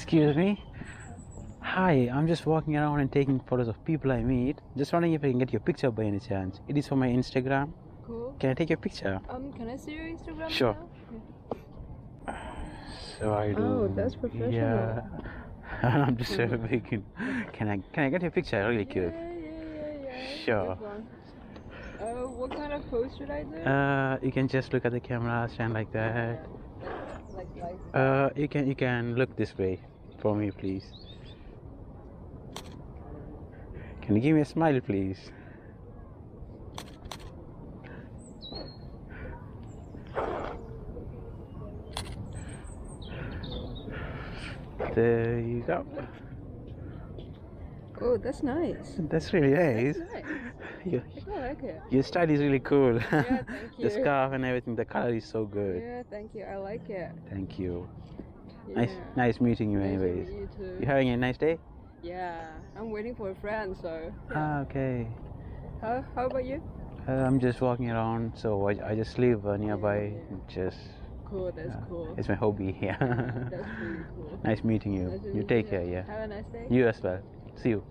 Excuse me. Hi, I'm just walking around and taking photos of people I meet. Just wondering if I can get your picture by any chance. It is for my Instagram. Cool. Can I take your picture? Can I see your Instagram? Sure. Now? So I do. Oh, that's professional. Yeah. I'm just making. Can I get your picture? Really cute. Yeah. Sure. Good one. What kind of pose should I do? You can just look at the camera, stand like that. Like. You can look this way for me, please. Can you give me a smile, please? There you go. Oh, that's nice. That's really nice. That's nice. I like it. Your style is really cool. Yeah, thank you. The scarf and everything, the color is so good. Yeah, thank you. I like it. Thank you. Yeah. Nice meeting you Nice to anyways. meet you too. You having a nice day? Yeah, I'm waiting for a friend, so. Yeah. Ah, okay. How about you? I'm just walking around, so I just live nearby. Yeah. Just Cool, that's cool. it's my hobby. Yeah. That's really cool. Nice meeting you. Nice to You meet take you. care. Yeah. Have a nice day. You as well. See you.